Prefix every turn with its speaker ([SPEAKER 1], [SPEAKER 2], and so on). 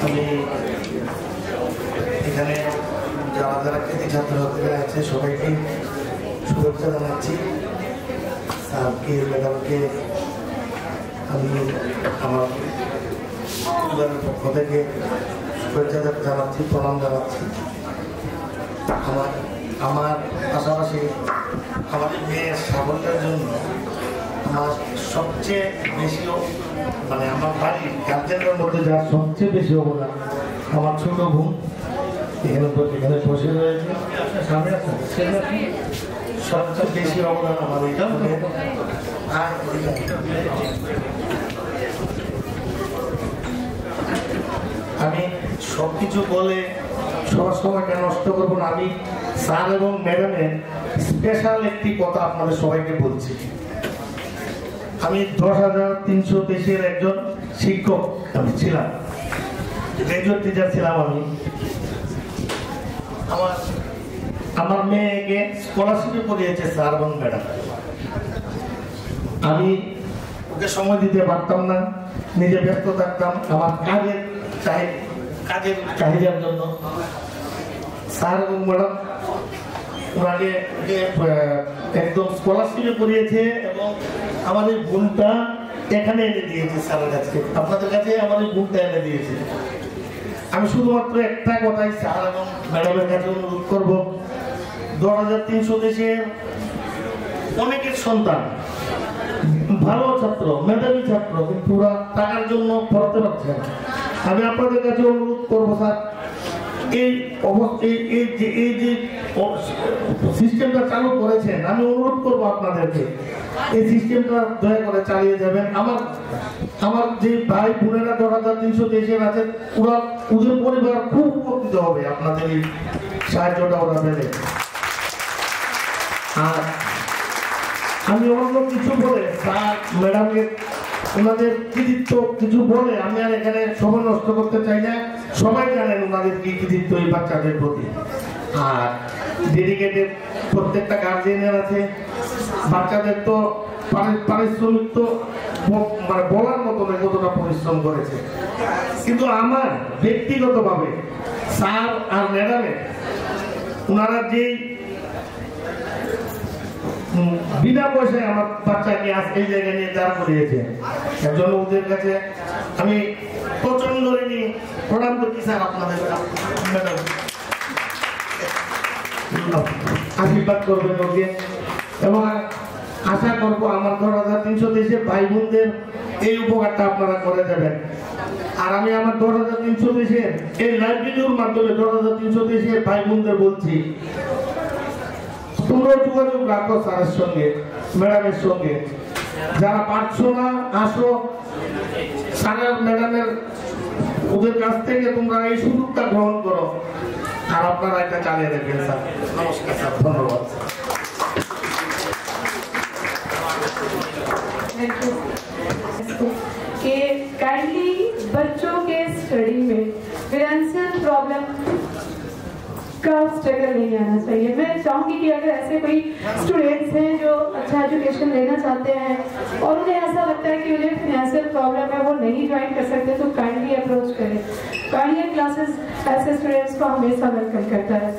[SPEAKER 1] আমি এখানে যারা যারা কৃতি ছাত্রছাত্রীরা আছে সবাইকে শুভেচ্ছা জানাচ্ছি। স্যারকে ম্যাডামকে আমি আমার পরিবারের পক্ষ থেকে শুভেচ্ছা জানাচ্ছি, প্রণাম জানাচ্ছি। আমার পাশাপাশি আমাদের মেয়ের সাফল্যের জন্য আমার সবচেয়ে বেশি মানে আমার বাড়ির গার্জেনের মধ্যে যার সবচেয়ে বেশি অবদান আমার ছোট বোন এখানে বসে রয়েছে, সামনে আছে, সবচেয়ে বেশি অবদান আমার এটা। আমি সবকিছু বলে সবার সময়টা নষ্ট করবো না। আমি স্যার এবং ম্যাডামের স্পেশাল একটি কথা আপনাদের সবাইকে বলছি। আমি 10,300 দেশের একজন শিক্ষক আমি ছিলাম, গ্রাজুয়েট টিচার ছিলাম। আমি আমার মেয়েকে স্কলারশিপে পড়িয়েছে স্যার এবং ম্যাডাম। আমি ওকে সময় দিতে পারতাম না, নিজে ব্যস্ত থাকতাম আমার কাজের চাহিদার জন্য। স্যার এবং ম্যাডাম ওনাকে একদম স্কলারশিপে পড়িয়েছে এবং আমাদের বোনটা এখানে এনে দিয়েছে স্যারের কাছে, আপনাদের কাছে আমাদের বোনটা এনে দিয়েছে। আমি শুধুমাত্র একটা কথাই স্যার এবং ম্যাডামের কাছে অনুরোধ করব, 10,300 দেশের অনেকের সন্তান ভালো ছাত্র, মেধাবী ছাত্র, কিন্তু ওরা টাকার জন্য পড়াতে পারছে না। আমি আপনাদের কাছে অনুরোধ করবো স্যার, এই যে সিস্টেমটা চালু করেছেন, আমি অনুরোধ করবো আপনাদেরকে এই সিস্টেমটা দয়া করে চালিয়ে যাবেন। আমার যে ভাই বোনেরা 10,300 দেশের আছে, ওদের পরিবার খুব উপকৃত হবে আপনাদের এই সাহায্যটা ওরা পেলে। আর আমি অন্য কিছু বলে স্যার ম্যাডামকে ওনাদের কৃতিত্ব কিছু বলে আমি আর এখানে সময় নষ্ট করতে চাই না। সবাই জানেন ওনাদের কি কৃতিত্ব এই বাচ্চাদের প্রতি। আর ডেডিকেটেড প্রত্যেকটা গার্জিয়ানের আছে। বাচ্চাদের তো পারিশ্রমিক তো মানে বলার মতো না কতটা পরিশ্রম করেছে, কিন্তু আমার ব্যক্তিগতভাবে স্যার আর ম্যাডামের ওনারা যেই বিনা পয়সায় আমার বাচ্চাকে আজ এই জায়গায় নিয়ে দাঁড় করিয়েছে, এর জন্য ওদের কাছে আমি প্রচন্ড প্রণাম করছি। স্যার আপনাদের ম্যাডাম আশীর্বাদ করবেন ওকে, এবং আশা করবো আমার 10,300 দেশের ভাই বোনদের এই উপকারটা আপনারা করে দেবেন। আর আমি আমার 10,300 দেশের এই লাইভ ভিডিওর মাধ্যমে 10,300 দেশের ভাই বোনদের বলছি, তোমরা যোগাযোগ রাখো স্যারের সঙ্গে, ম্যাডামের সঙ্গে। যারা পারছো না আসো, স্যার ম্যাডামের ওদের কাছ থেকে তোমরা এই সুযোগটা গ্রহণ করো, আর আপনারা এটা চালিয়ে দেবেন। স্যার নমস্কার, স্যার ধন্যবাদ।
[SPEAKER 2] कि काइंडली बच्चों के स्टडी में फाइनेंशियल प्रॉब्लम का स्ट्रगल नहीं आना चाहिए। मैं चाहूंगी कि अगर ऐसे कोई स्टूडेंट्स हैं जो अच्छा एजुकेशन लेना चाहते हैं और उन्हें ऐसा लगता है कि उन्हें फाइनेंशियल प्रॉब्लम है, वो नहीं ज्वाइन कर सकते, तो काइंडली अप्रोच करें। काइंडली क्लासेस ऐसे स्टूडेंट्स को हमेशा वेलकम करता है।